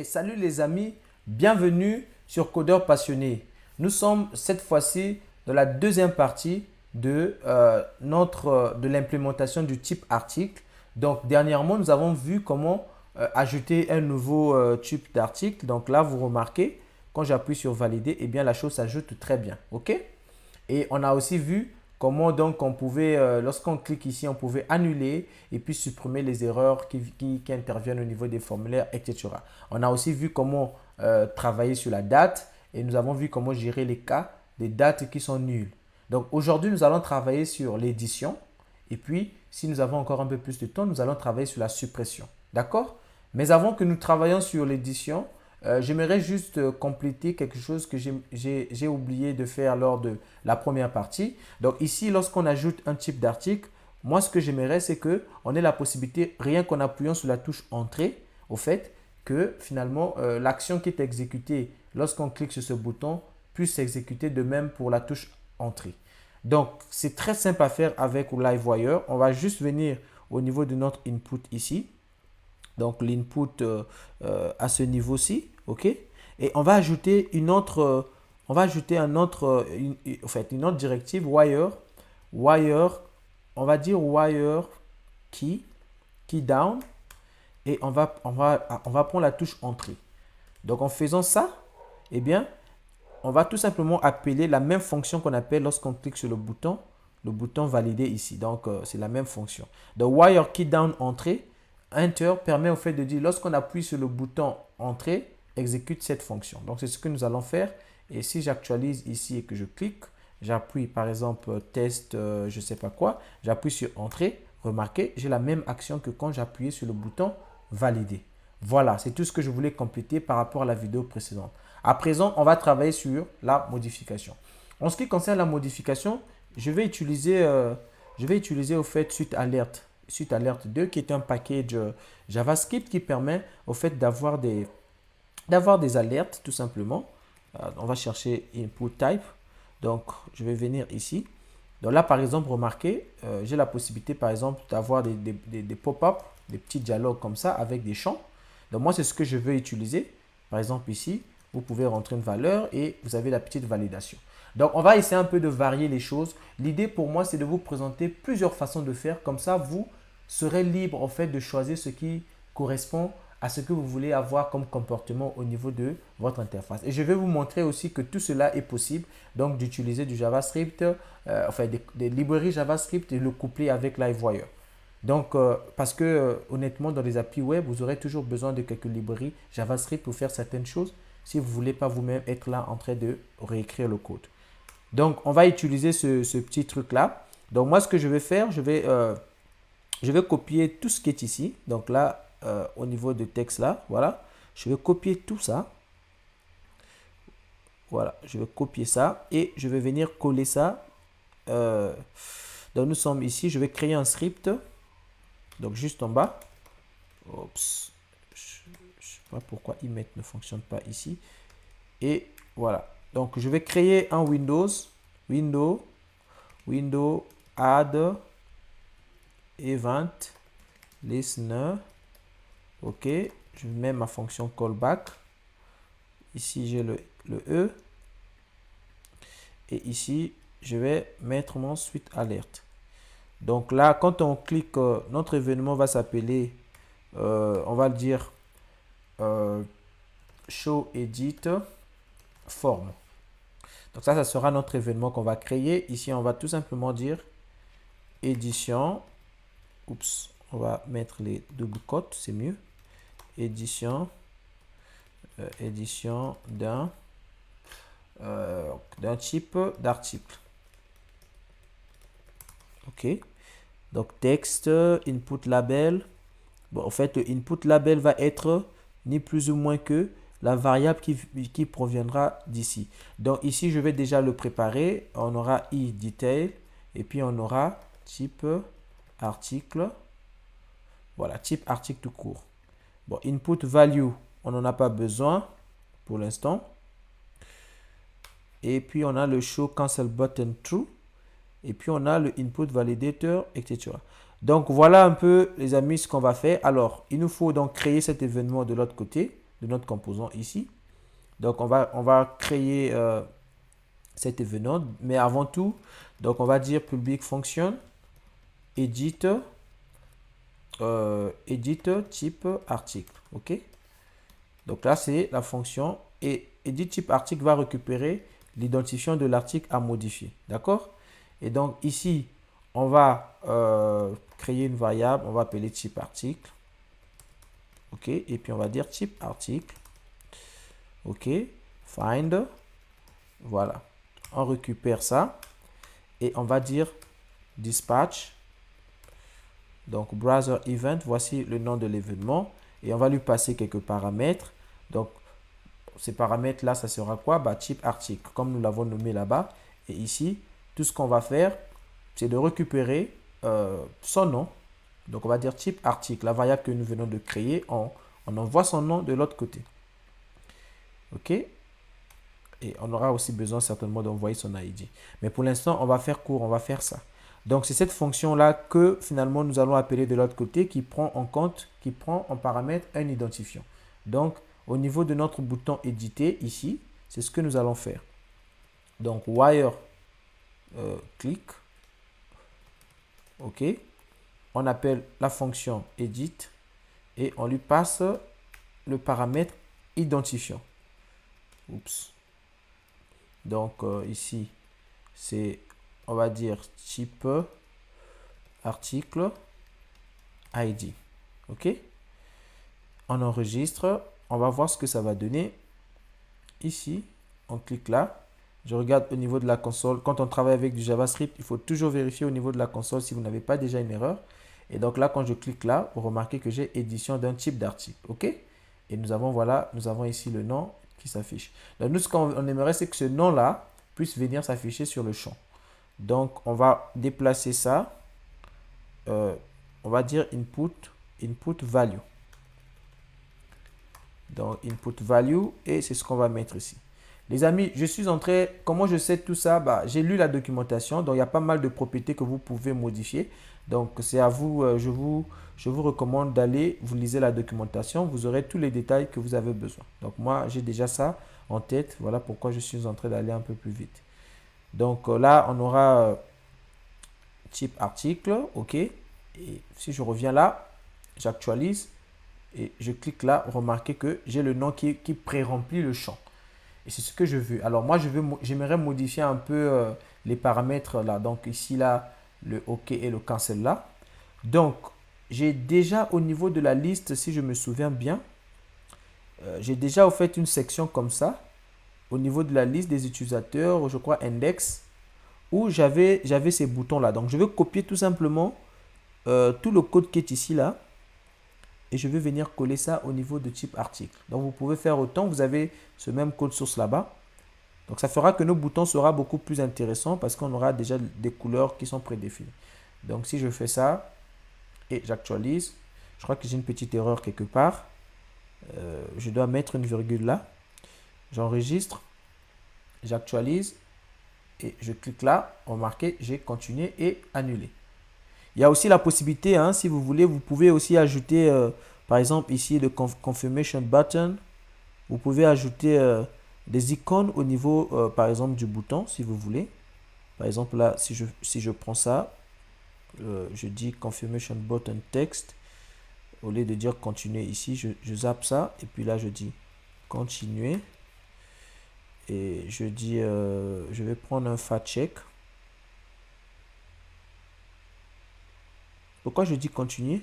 Salut les amis, bienvenue sur Codeur Passionné. Nous sommes cette fois-ci dans la deuxième partie de l'implémentation du type article. Donc dernièrement, nous avons vu comment ajouter un nouveau type d'article. Donc là, vous remarquez, quand j'appuie sur valider, eh bien la chose s'ajoute très bien. OK? Et on a aussi vu comment donc on pouvait, lorsqu'on clique ici, on pouvait annuler et puis supprimer les erreurs qui interviennent au niveau des formulaires, etc. On a aussi vu comment travailler sur la date et nous avons vu comment gérer les cas des dates qui sont nulles. Donc aujourd'hui, nous allons travailler sur l'édition et puis si nous avons encore un peu plus de temps, nous allons travailler sur la suppression. D'accord? Mais avant que nous travaillions sur l'édition, j'aimerais juste compléter quelque chose que j'ai oublié de faire lors de la première partie. Donc ici, lorsqu'on ajoute un type d'article, moi ce que j'aimerais, c'est qu'on ait la possibilité, rien qu'en appuyant sur la touche Entrée, au fait, que finalement l'action qui est exécutée lorsqu'on clique sur ce bouton puisse s'exécuter de même pour la touche Entrée. Donc c'est très simple à faire avec Livewire. On va juste venir au niveau de notre input ici. Donc l'input à ce niveau-ci, ok. Et on va ajouter une autre, on va ajouter un autre, une autre directive wire, on va dire wire key down, et on va prendre la touche entrée. Donc en faisant ça, eh bien, on va tout simplement appeler la même fonction qu'on appelle lorsqu'on clique sur le bouton valider ici. Donc c'est la même fonction. Donc wire key down entrée. Enter permet au fait de dire lorsqu'on appuie sur le bouton Entrée, exécute cette fonction. Donc c'est ce que nous allons faire. Et si j'actualise ici et que je clique, j'appuie par exemple test, je ne sais pas quoi, j'appuie sur Entrée. Remarquez, j'ai la même action que quand j'appuyais sur le bouton Valider. Voilà, c'est tout ce que je voulais compléter par rapport à la vidéo précédente. À présent, on va travailler sur la modification. En ce qui concerne la modification, je vais utiliser au fait Suite Alert 2 qui est un package JavaScript qui permet au fait d'avoir des alertes tout simplement. On va chercher input type. Donc je vais venir ici. Donc là par exemple, remarquez, j'ai la possibilité par exemple d'avoir des pop-up, des petits dialogues comme ça avec des champs. Donc moi c'est ce que je veux utiliser. Par exemple ici, vous pouvez rentrer une valeur et vous avez la petite validation. Donc, on va essayer un peu de varier les choses. L'idée pour moi, c'est de vous présenter plusieurs façons de faire. Comme ça, vous serez libre en fait de choisir ce qui correspond à ce que vous voulez avoir comme comportement au niveau de votre interface. Et je vais vous montrer aussi que tout cela est possible. Donc, d'utiliser du JavaScript, des librairies JavaScript et le coupler avec Livewire. Donc, parce que honnêtement, dans les API web, vous aurez toujours besoin de quelques librairies JavaScript pour faire certaines choses si vous ne voulez pas vous-même être là en train de réécrire le code. Donc, on va utiliser ce petit truc-là. Donc, moi, ce que je vais faire, je vais copier tout ce qui est ici. Donc là, au niveau de texte là, voilà. Je vais copier tout ça. Voilà, je vais copier ça et je vais venir coller ça. Donc, nous sommes ici. Je vais créer un script. Donc, juste en bas. Oups. Je ne sais pas pourquoi email ne fonctionne pas ici. Et voilà. Donc, je vais créer un Windows add event listener. OK. Je mets ma fonction callback. Ici, j'ai le E. Et ici, je vais mettre mon suite alerte. Donc là, quand on clique, notre événement va s'appeler, on va le dire, show edit form. Donc ça sera notre événement qu'on va créer. Ici, on va tout simplement dire édition. Oups, on va mettre les double quotes, c'est mieux. Édition d'un type d'article. OK. Donc texte, input label. Bon, en fait, le input label va être ni plus ou moins que la variable qui proviendra d'ici. Donc ici, je vais déjà le préparer. On aura detail et puis on aura type article. Voilà, type article tout court. Bon, input value, on n'en a pas besoin pour l'instant. Et puis on a le show cancel button true. Et puis on a le input validator, etc. Donc voilà un peu les amis ce qu'on va faire. Alors, il nous faut donc créer cet événement de l'autre côté. de notre composant ici. Donc, on va créer cet événement. Mais avant tout, donc on va dire public function edit, edit type article. OK? Donc là, c'est la fonction. Et edit type article va récupérer l'identifiant de l'article à modifier. D'accord? Et donc ici, on va créer une variable. On va appeler type article. OK? Et puis on va dire type article. OK? Find. Voilà. On récupère ça. Et on va dire dispatch. Donc browser event. Voici le nom de l'événement. Et on va lui passer quelques paramètres. Donc ces paramètres là, ça sera quoi? Bah, type article, comme nous l'avons nommé là-bas. Et ici, tout ce qu'on va faire, c'est de récupérer son nom. Donc on va dire type article, la variable que nous venons de créer, on envoie son nom de l'autre côté. OK? Et on aura aussi besoin certainement d'envoyer son ID. Mais pour l'instant, on va faire court, on va faire ça. Donc c'est cette fonction-là que finalement nous allons appeler de l'autre côté qui prend en compte, qui prend en paramètre un identifiant. Donc au niveau de notre bouton éditer ici, c'est ce que nous allons faire. Donc wire click. OK. On appelle la fonction edit et on lui passe le paramètre identifiant. Oups. Donc ici, c'est, on va dire type article ID. OK. On enregistre. On va voir ce que ça va donner. Ici, on clique là. Je regarde au niveau de la console. Quand on travaille avec du JavaScript, il faut toujours vérifier au niveau de la console si vous n'avez pas déjà une erreur. Et donc là, quand je clique là, vous remarquez que j'ai édition d'un type d'article. OK? Et nous avons, voilà, nous avons ici le nom qui s'affiche. Donc nous, ce qu'on aimerait, c'est que ce nom-là puisse venir s'afficher sur le champ. Donc, on va déplacer ça. On va dire input value. Donc, input value, et c'est ce qu'on va mettre ici. Les amis, je suis entré, comment je sais tout ça? Bah, j'ai lu la documentation, donc il y a pas mal de propriétés que vous pouvez modifier. Donc, c'est à vous, je vous recommande d'aller, vous lisez la documentation, vous aurez tous les détails que vous avez besoin. Donc, moi, j'ai déjà ça en tête. Voilà pourquoi je suis en train d'aller un peu plus vite. Donc, là, on aura type article, OK. Et si je reviens là, j'actualise. Et je clique là, remarquez que j'ai le nom qui pré-remplit le champ. Et c'est ce que je veux. Alors moi, j'aimerais modifier un peu les paramètres là. Donc ici, là, le OK et le cancel là. Donc, j'ai déjà au niveau de la liste, si je me souviens bien, j'ai déjà fait une section comme ça. Au niveau de la liste des utilisateurs, je crois index, où j'avais ces boutons là. Donc, je vais copier tout simplement tout le code qui est ici là. Et je vais venir coller ça au niveau de type article. Donc, vous pouvez faire autant. Vous avez ce même code source là-bas. Donc, ça fera que nos boutons seront beaucoup plus intéressants parce qu'on aura déjà des couleurs qui sont prédéfinies. Donc, si je fais ça et j'actualise, je crois que j'ai une petite erreur quelque part. Je dois mettre une virgule là. J'enregistre, j'actualise et je clique là. Remarquez, j'ai continué et annulé. Il y a aussi la possibilité, hein, si vous voulez, vous pouvez aussi ajouter, par exemple, ici, le confirmation button. Vous pouvez ajouter des icônes au niveau, par exemple, du bouton, si vous voulez. Par exemple, là, si je prends ça, je dis confirmation button text. Au lieu de dire continuer ici, je zappe ça. Et puis là, je dis continuer. Et je dis, je vais prendre un fact check. Pourquoi je dis continuer?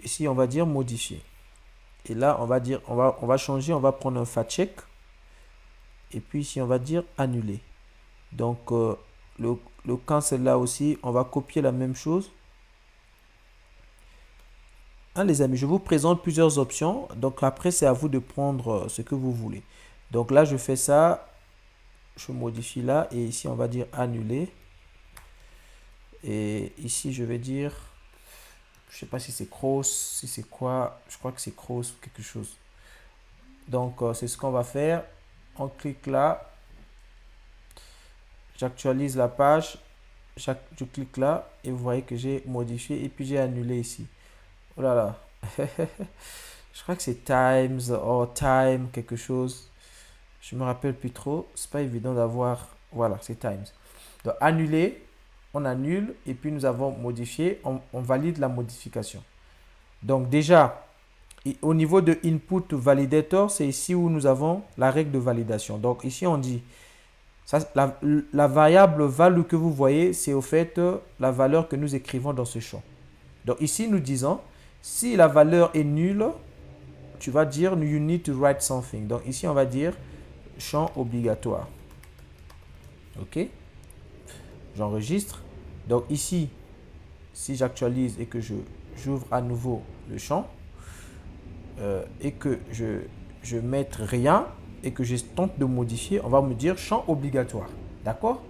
Ici, on va dire modifier. Et là, on va dire, on va changer, on va prendre un fact check. Et puis ici, on va dire annuler. Donc, le cancel là aussi, on va copier la même chose. Hein, les amis, je vous présente plusieurs options. Donc, après, c'est à vous de prendre ce que vous voulez. Donc là, je fais ça. Je modifie là. Et ici, on va dire annuler. Et ici, je vais dire, je sais pas si c'est cross, si c'est quoi, je crois que c'est cross ou quelque chose. Donc, c'est ce qu'on va faire. On clique là. J'actualise la page. Je clique là et vous voyez que j'ai modifié et puis j'ai annulé ici. Oh là là. Je crois que c'est times or time quelque chose. Je me rappelle plus trop. C'est pas évident d'avoir. Voilà, c'est times. Donc annuler, on annule et puis nous avons modifié, on valide la modification. Donc déjà, au niveau de input validator, c'est ici où nous avons la règle de validation. Donc ici on dit, ça, la variable value que vous voyez, c'est au fait la valeur que nous écrivons dans ce champ. Donc ici nous disons, si la valeur est nulle, tu vas dire you need to write something. Donc ici on va dire champ obligatoire. Ok, j'enregistre. Donc ici, si j'actualise et que j'ouvre à nouveau le champ et que je mette rien et que je tente de modifier, on va me dire champ obligatoire. D'accord?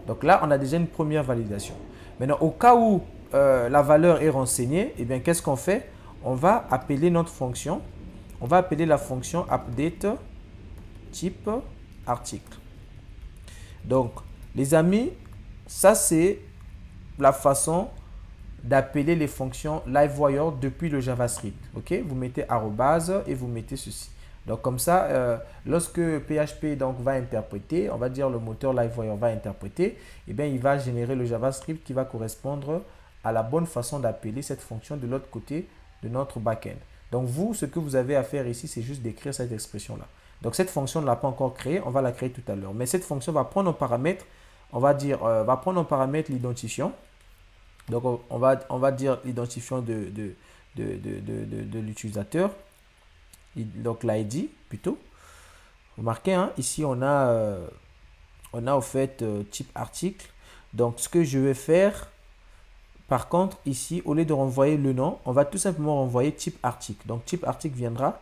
Donc là, on a déjà une première validation. Maintenant, au cas où la valeur est renseignée, eh bien, qu'est-ce qu'on fait? On va appeler notre fonction. On va appeler la fonction update type article. Donc, les amis, ça c'est la façon d'appeler les fonctions LiveWire depuis le JavaScript. Ok, vous mettez arrobase et vous mettez ceci. Donc comme ça, lorsque PHP donc, va interpréter, on va dire le moteur LiveWire va interpréter, et bien il va générer le JavaScript qui va correspondre à la bonne façon d'appeler cette fonction de l'autre côté de notre backend. Donc vous, ce que vous avez à faire ici, c'est juste d'écrire cette expression-là. Donc cette fonction ne l'a pas encore créée, on va la créer tout à l'heure. Mais cette fonction va prendre en paramètre, on va dire, va prendre en paramètre l'identifiant. Donc on va dire l'identifiant de l'utilisateur, donc l'ID plutôt. Remarquez, hein, ici on a au fait type article. Donc ce que je vais faire, par contre ici, au lieu de renvoyer le nom, on va tout simplement renvoyer type article. Donc type article viendra,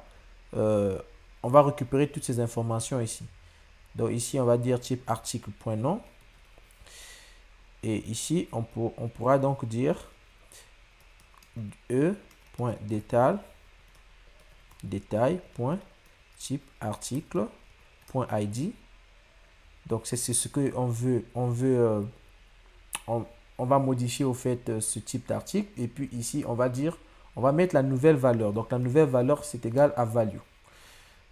on va récupérer toutes ces informations ici. Donc ici on va dire type article.nom. Et ici, on pourra donc dire détail.type article.id. Donc c'est ce que on veut on va modifier au fait ce type d'article. Et puis ici, on va dire, on va mettre la nouvelle valeur. Donc la nouvelle valeur, c'est égal à value.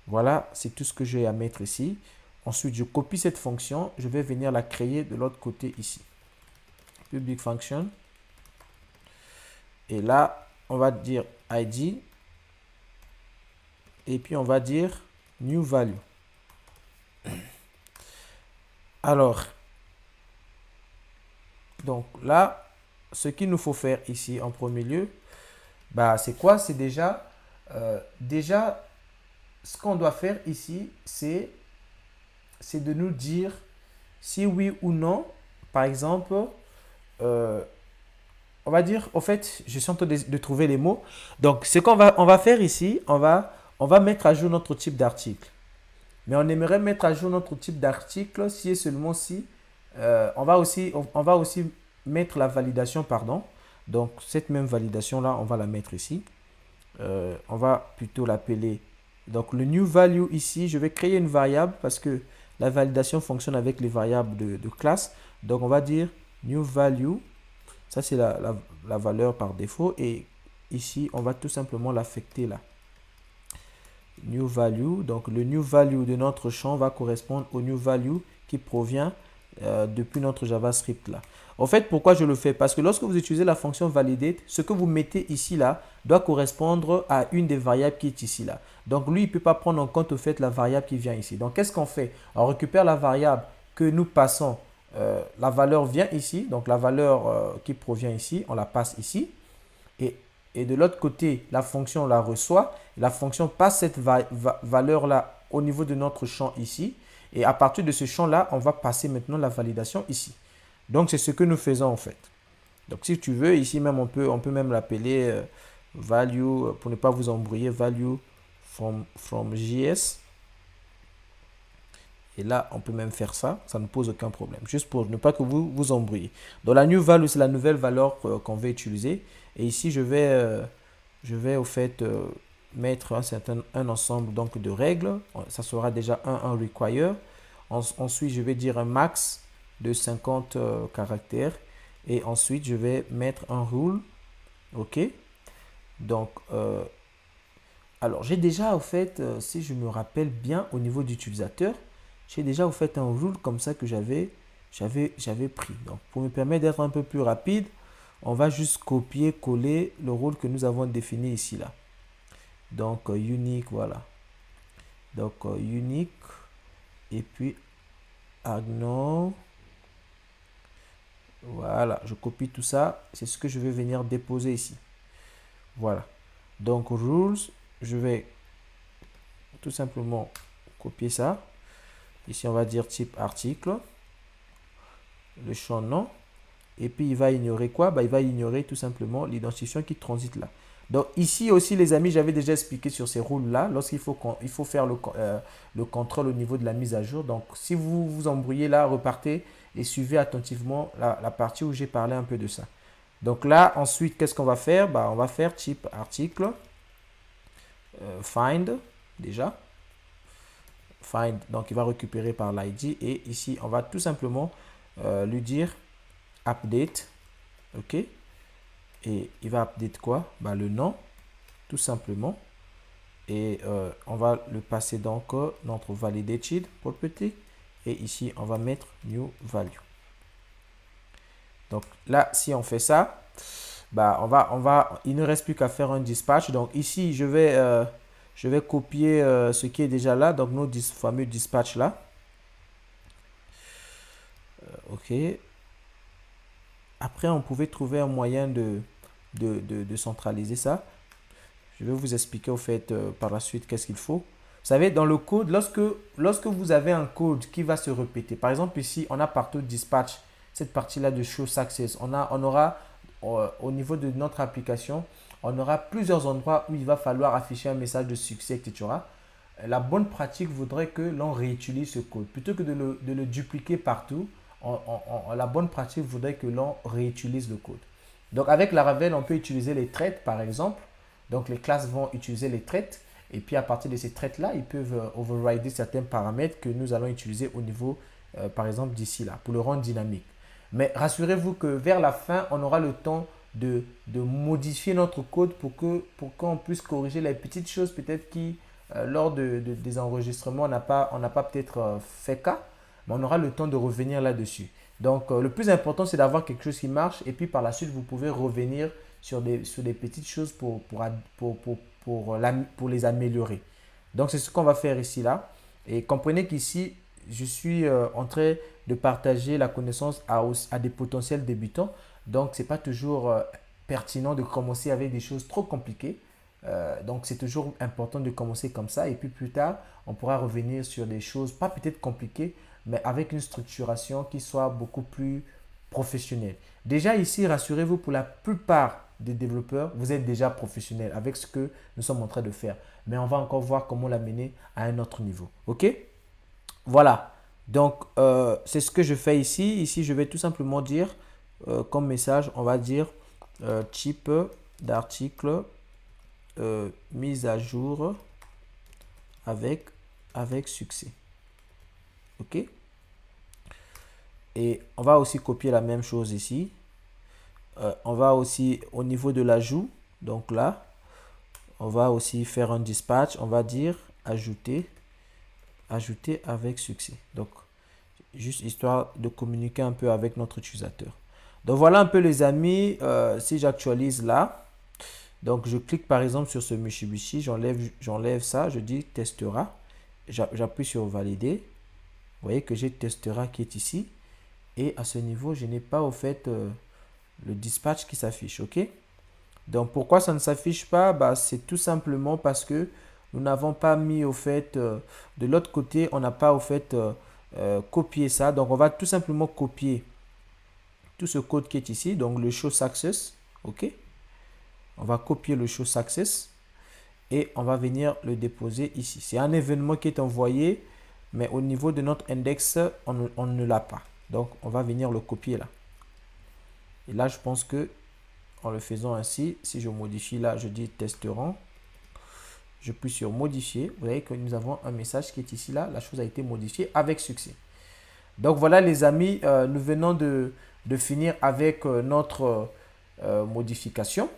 Voilà, c'est tout ce que j'ai à mettre ici. Ensuite, je copie cette fonction. Je vais venir la créer de l'autre côté ici. Public function. Et là, on va dire ID. Et puis, on va dire new value. Alors, donc là, ce qu'il nous faut faire ici en premier lieu, bah, c'est quoi? C'est déjà ce qu'on doit faire ici, c'est de nous dire si oui ou non, par exemple, on va dire, au fait, je suis en train de trouver les mots. Donc, ce qu'on va faire ici, on va mettre à jour notre type d'article. Mais on aimerait mettre à jour notre type d'article si et seulement si on va aussi mettre la validation, pardon. Donc, cette même validation-là, on va la mettre ici. On va plutôt l'appeler. Donc, le new value ici, je vais créer une variable parce que la validation fonctionne avec les variables de classe. Donc, on va dire new value. Ça, c'est la valeur par défaut. Et ici, on va tout simplement l'affecter là. New value. Donc, le new value de notre champ va correspondre au new value qui provient depuis notre JavaScript là. En fait, pourquoi je le fais? Parce que lorsque vous utilisez la fonction validate, ce que vous mettez ici là doit correspondre à une des variables qui est ici là. Donc, lui, il ne peut pas prendre en compte au fait la variable qui vient ici. Donc, qu'est-ce qu'on fait? On récupère la variable que nous passons. La valeur vient ici, donc la valeur qui provient ici, on la passe ici. Et de l'autre côté, la fonction la reçoit. La fonction passe cette valeur-là au niveau de notre champ ici. Et à partir de ce champ-là, on va passer maintenant la validation ici. Donc, c'est ce que nous faisons en fait. Donc, si tu veux, ici même, on peut même l'appeler value, pour ne pas vous embrouiller, value from JS. Et là, on peut même faire ça, ça ne pose aucun problème, juste pour ne pas que vous vous embrouillez. Donc la new value, c'est la nouvelle valeur qu'on va utiliser. Et ici, je vais au fait mettre un ensemble donc, de règles. Ça sera déjà un require. Ensuite, je vais dire un max de 50 caractères. Et ensuite, je vais mettre un rule. OK. Donc, Alors, j'ai déjà, au fait, si je me rappelle bien, au niveau d'utilisateur, j'ai déjà, au fait, un rule comme ça que j'avais pris. Donc, pour me permettre d'être un peu plus rapide, on va juste copier-coller le rôle que nous avons défini ici, là. Donc, unique, voilà. Donc, unique, et puis, ignore. Voilà, je copie tout ça. C'est ce que je vais venir déposer ici. Voilà. Donc, rules, je vais tout simplement copier ça. Ici, on va dire type article, le champ nom. Et puis, il va ignorer quoi? Il va ignorer tout simplement l'identifiant qui transite là. Donc, ici aussi, les amis, j'avais déjà expliqué sur ces rôles-là, lorsqu'il faut, il faut faire le contrôle au niveau de la mise à jour. Donc, si vous vous embrouillez là, repartez et suivez attentivement la partie où j'ai parlé un peu de ça. Donc là, ensuite, qu'est-ce qu'on va faire? On va faire type article, find, déjà. Find, donc il va récupérer par l'ID. Et ici, on va tout simplement lui dire update. OK. Et il va update quoi? Le nom, tout simplement. Et on va le passer donc notre validated property. Et ici, on va mettre new value. Donc là, si on fait ça, il ne reste plus qu'à faire un dispatch. Donc ici, je vais copier ce qui est déjà là, donc nos fameux dispatch là. OK. Après, on pouvait trouver un moyen de centraliser ça. Je vais vous expliquer au fait par la suite qu'est-ce qu'il faut. Vous savez, dans le code, lorsque vous avez un code qui va se répéter, par exemple ici, on a partout dispatch, cette partie-là de show success, on aura au niveau de notre application, on aura plusieurs endroits où il va falloir afficher un message de succès, etc. La bonne pratique voudrait que l'on réutilise ce code. Plutôt que de le dupliquer partout, la bonne pratique voudrait que l'on réutilise le code. Donc avec Laravel, on peut utiliser les threads par exemple. Donc les classes vont utiliser les threads. Et puis à partir de ces threads-là, ils peuvent overrider certains paramètres que nous allons utiliser au niveau, par exemple, d'ici là, pour le rendre dynamique. Mais rassurez-vous que vers la fin, on aura le temps de modifier notre code pour qu'on puisse corriger les petites choses peut-être qui, lors des enregistrements, on n'a pas peut-être fait cas, mais on aura le temps de revenir là-dessus. Donc, le plus important, c'est d'avoir quelque chose qui marche et puis par la suite, vous pouvez revenir sur des petites choses pour les améliorer. Donc, c'est ce qu'on va faire ici, là. Et comprenez qu'ici, je suis en train de partager la connaissance à des potentiels débutants. Donc, ce n'est pas toujours pertinent de commencer avec des choses trop compliquées. Donc, c'est toujours important de commencer comme ça. Et puis, plus tard, on pourra revenir sur des choses, pas peut-être compliquées, mais avec une structuration qui soit beaucoup plus professionnelle. Déjà ici, rassurez-vous, pour la plupart des développeurs, vous êtes déjà professionnels avec ce que nous sommes en train de faire. Mais on va encore voir comment l'amener à un autre niveau. OK? Voilà. Donc, c'est ce que je fais ici. Ici, je vais tout simplement dire, comme message, on va dire type d'article mise à jour avec succès. OK? Et on va aussi copier la même chose ici. On va aussi, au niveau de l'ajout, donc là, on va aussi faire un dispatch. On va dire ajouter avec succès. Donc, juste histoire de communiquer un peu avec notre utilisateur. Donc, voilà un peu les amis. Si j'actualise là, donc je clique par exemple sur ce Mitsubishi, j'enlève ça, je dis testera. J'appuie sur valider. Vous voyez que j'ai testera qui est ici. Et à ce niveau, je n'ai pas au fait le dispatch qui s'affiche. OK? Donc, pourquoi ça ne s'affiche pas? C'est tout simplement parce que nous n'avons pas mis au fait, de l'autre côté, on n'a pas au fait copié ça. Donc, on va tout simplement copier tout ce code qui est ici. Donc, le show success. OK? On va copier le show success et on va venir le déposer ici. C'est un événement qui est envoyé, mais au niveau de notre index, on ne l'a pas. Donc, on va venir le copier là. Et là, je pense que en le faisant ainsi, si je modifie là, je dis testeront. Je puis sur modifier. Vous voyez que nous avons un message qui est ici là. La chose a été modifiée avec succès. Donc, voilà les amis, nous venons de finir avec notre modification.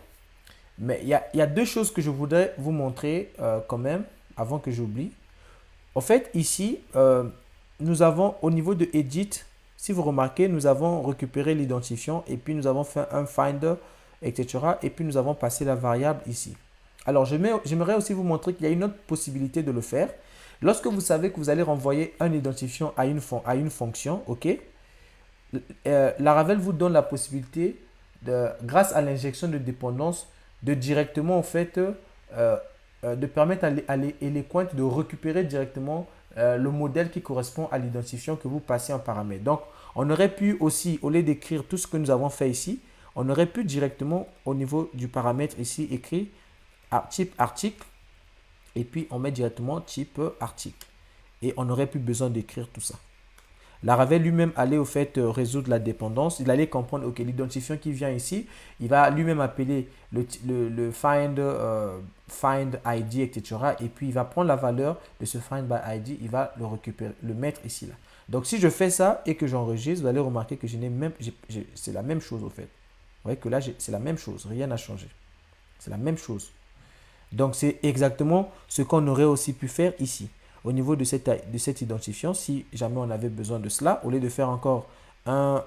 Mais il y a deux choses que je voudrais vous montrer quand même, avant que j'oublie. En fait, ici, nous avons au niveau de Edit, si vous remarquez, nous avons récupéré l'identifiant et puis nous avons fait un finder, etc. Et puis nous avons passé la variable ici. Alors, j'aimerais aussi vous montrer qu'il y a une autre possibilité de le faire. Lorsque vous savez que vous allez renvoyer un identifiant à une fonction, ok, Laravel vous donne la possibilité, grâce à l'injection de dépendance, de directement, en fait, de permettre à l'Elequent de récupérer directement le modèle qui correspond à l'identifiant que vous passez en paramètre. Donc, on aurait pu aussi, au lieu d'écrire tout ce que nous avons fait ici, on aurait pu directement, au niveau du paramètre ici, écrire type article, et puis on met directement type article. Et on n'aurait plus besoin d'écrire tout ça. Laravel lui-même allait au fait résoudre la dépendance. Il allait comprendre, ok, l'identifiant qui vient ici, il va lui-même appeler le find ID, etc. Et puis il va prendre la valeur de ce find by ID, il va le récupérer, le mettre ici là. Donc si je fais ça et que j'enregistre, vous allez remarquer que c'est la même chose au fait. Vous voyez que là c'est la même chose, rien n'a changé. C'est la même chose. Donc c'est exactement ce qu'on aurait aussi pu faire ici. Au niveau de cet identifiant, si jamais on avait besoin de cela, au lieu de faire encore un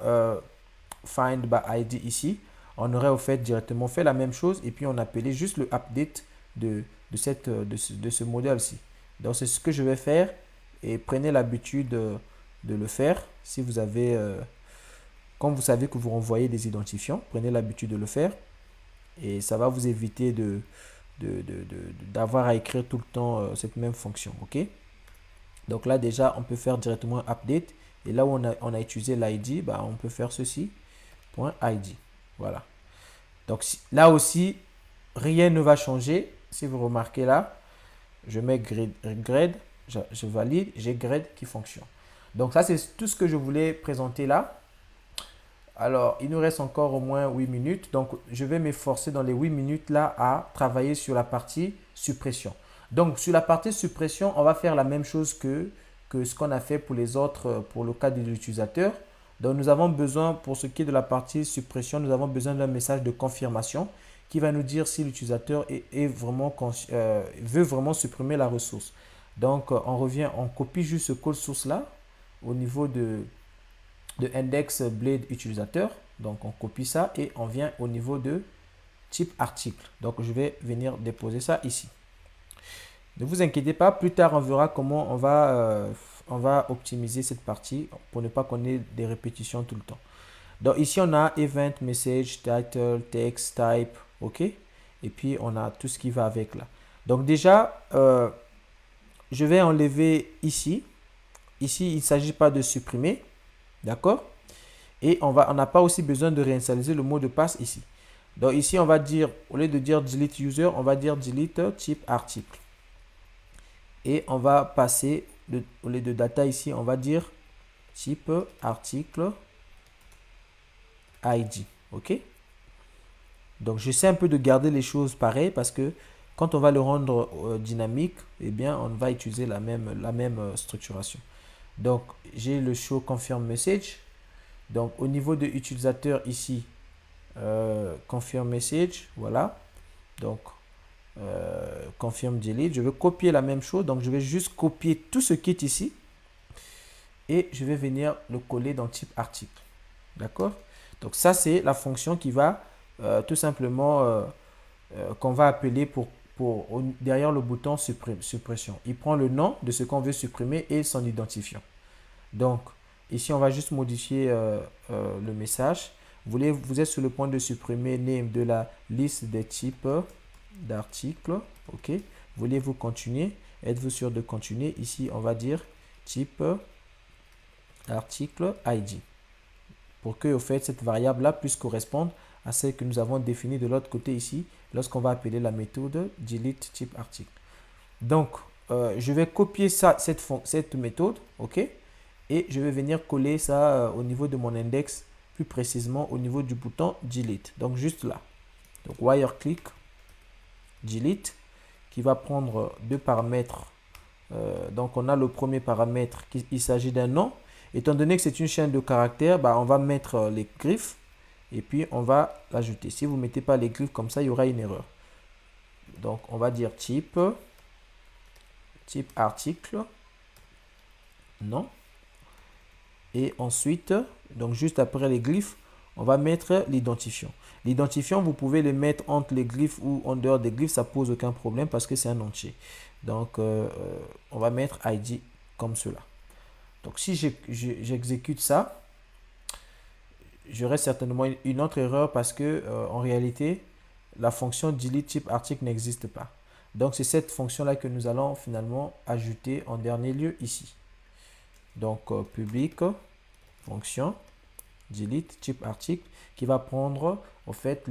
find by ID ici, on aurait au fait directement fait la même chose et puis on appelait juste le update de ce modèle-ci. Donc c'est ce que je vais faire et prenez l'habitude de le faire. Si vous avez, quand vous savez que vous renvoyez des identifiants, prenez l'habitude de le faire et ça va vous éviter d'avoir à écrire tout le temps cette même fonction. Ok? Donc là déjà on peut faire directement un update et là où on a utilisé l'id, bah, on peut faire ceci, .id. Voilà. Donc là aussi rien ne va changer. Si vous remarquez là, je mets grade, je valide, j'ai grade qui fonctionne. Donc ça c'est tout ce que je voulais présenter là. Alors, il nous reste encore au moins 8 minutes. Donc, je vais m'efforcer dans les 8 minutes là à travailler sur la partie suppression. Donc, sur la partie suppression, on va faire la même chose que ce qu'on a fait pour les autres, pour le cas de l'utilisateur. Donc, nous avons besoin, pour ce qui est de la partie suppression, nous avons besoin d'un message de confirmation qui va nous dire si l'utilisateur veut vraiment supprimer la ressource. Donc, on revient, on copie juste ce code source là au niveau de index blade utilisateur. Donc, on copie ça et on vient au niveau de type article. Donc, je vais venir déposer ça ici. Ne vous inquiétez pas, plus tard, on verra comment on va optimiser cette partie pour ne pas qu'on ait des répétitions tout le temps. Donc, ici, on a event, message, title, text, type, ok. Et puis, on a tout ce qui va avec là. Donc, déjà, je vais enlever ici. Ici, il ne s'agit pas de supprimer. D'accord? Et on n'a pas aussi besoin de réinitialiser le mot de passe ici. Donc ici, on va dire, au lieu de dire delete user, on va dire delete type article. Et on va passer, au lieu de data ici, on va dire type article ID. OK? Donc j'essaie un peu de garder les choses pareilles parce que quand on va le rendre dynamique, eh bien, on va utiliser la même structuration. Donc, j'ai le show confirm message. Donc, au niveau de utilisateur ici, confirm message, voilà. Donc, confirm delete. Je vais copier la même chose. Donc, je vais juste copier tout ce qui est ici. Et je vais venir le coller dans type article. D'accord? Donc, ça, c'est la fonction qui va tout simplement, qu'on va appeler derrière le bouton suppression. Il prend le nom de ce qu'on veut supprimer et son identifiant. Donc, ici, on va juste modifier le message. Vous êtes sur le point de supprimer name de la liste des types d'articles. OK. Voulez-vous continuer? Êtes-vous sûr de continuer? Ici, on va dire type article ID. Pour que, au fait, cette variable-là puisse correspondre à celle que nous avons définie de l'autre côté ici, lorsqu'on va appeler la méthode delete type article. Donc, je vais copier cette méthode, ok, et je vais venir coller ça au niveau de mon index, plus précisément au niveau du bouton delete. Donc, juste là. Donc, wire click delete, qui va prendre deux paramètres. Donc, on a le premier paramètre, il s'agit d'un nom. Étant donné que c'est une chaîne de caractères, bah, on va mettre les griffes. Et puis, on va l'ajouter. Si vous ne mettez pas les griffes comme ça, il y aura une erreur. Donc, on va dire type article. Non. Et ensuite, donc juste après les glyphes, on va mettre l'identifiant. L'identifiant, vous pouvez le mettre entre les glyphes ou en dehors des glyphes, ça pose aucun problème parce que c'est un entier. Donc, on va mettre ID comme cela. Donc, si j'exécute ça, j'aurai certainement une autre erreur parce que en réalité, la fonction delete type article n'existe pas. Donc, c'est cette fonction-là que nous allons finalement ajouter en dernier lieu ici. Donc, public, fonction, delete type article qui va prendre au fait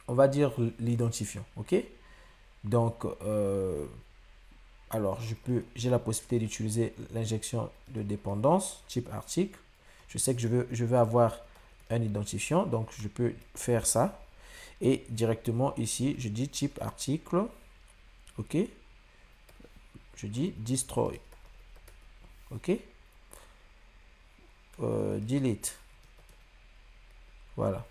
on va dire l'identifiant. OK? Donc, alors j'ai la possibilité d'utiliser l'injection de dépendance type article. Je sais que je veux avoir un identifiant, donc je peux faire ça. Et directement ici, je dis type article. OK? Je dis destroy. OK? Delete. Voilà.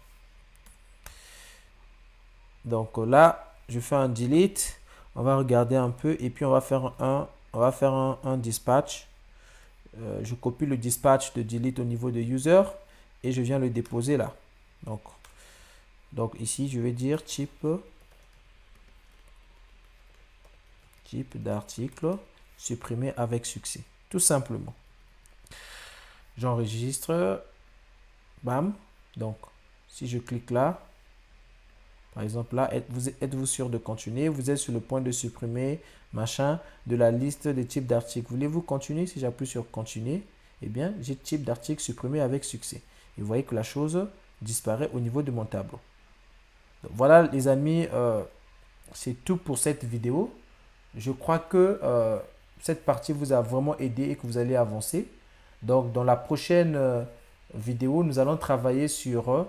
Donc là, je fais un delete. On va regarder un peu et puis on va faire un dispatch. Je copie le dispatch de delete au niveau de user et je viens le déposer là. Donc ici, je vais dire type d'article supprimé avec succès. Tout simplement. J'enregistre. Bam. Donc, si je clique là, par exemple là, êtes-vous sûr de continuer? Vous êtes sur le point de supprimer, machin, de la liste des types d'articles. Voulez-vous continuer? Si j'appuie sur continuer, eh bien, j'ai type d'article supprimé avec succès. Et vous voyez que la chose disparaît au niveau de mon tableau. Donc, voilà les amis, c'est tout pour cette vidéo. Je crois que cette partie vous a vraiment aidé et que vous allez avancer. Donc, dans la prochaine vidéo, nous allons travailler sur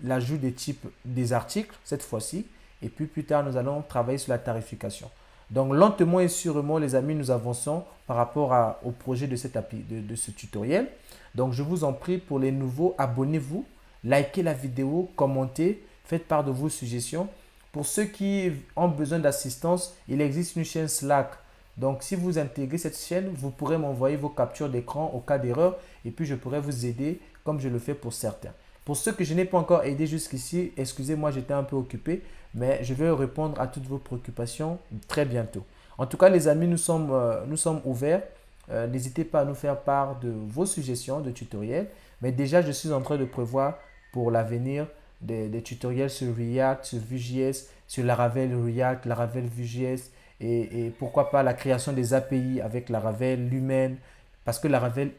l'ajout des types des articles, cette fois-ci. Et puis, plus tard, nous allons travailler sur la tarification. Donc, lentement et sûrement, les amis, nous avançons par rapport au projet de ce tutoriel. Donc, je vous en prie, pour les nouveaux, abonnez-vous, likez la vidéo, commentez, faites part de vos suggestions. Pour ceux qui ont besoin d'assistance, il existe une chaîne Slack. Donc, si vous intégrez cette chaîne, vous pourrez m'envoyer vos captures d'écran au cas d'erreur et puis je pourrai vous aider comme je le fais pour certains. Pour ceux que je n'ai pas encore aidé jusqu'ici, excusez-moi, j'étais un peu occupé, mais je vais répondre à toutes vos préoccupations très bientôt. En tout cas, les amis, nous sommes ouverts. N'hésitez pas à nous faire part de vos suggestions de tutoriels. Mais déjà, je suis en train de prévoir pour l'avenir des tutoriels sur React, sur Vue.js, sur Laravel React, Laravel Vue.js et pourquoi pas la création des API avec Laravel, Lumen. Parce que Laravel,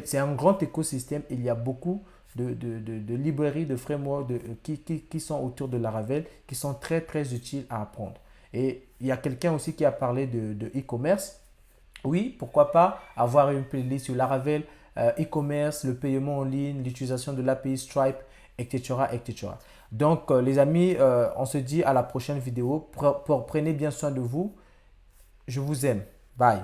c'est un grand écosystème. Il y a beaucoup de librairies, de frameworks qui sont autour de Laravel, qui sont très, très utiles à apprendre. Et il y a quelqu'un aussi qui a parlé de e-commerce. Oui, pourquoi pas avoir une playlist sur Laravel, e-commerce, le paiement en ligne, l'utilisation de l'API Stripe, etc., etc. Donc, les amis, on se dit à la prochaine vidéo. Prenez bien soin de vous. Je vous aime. Bye.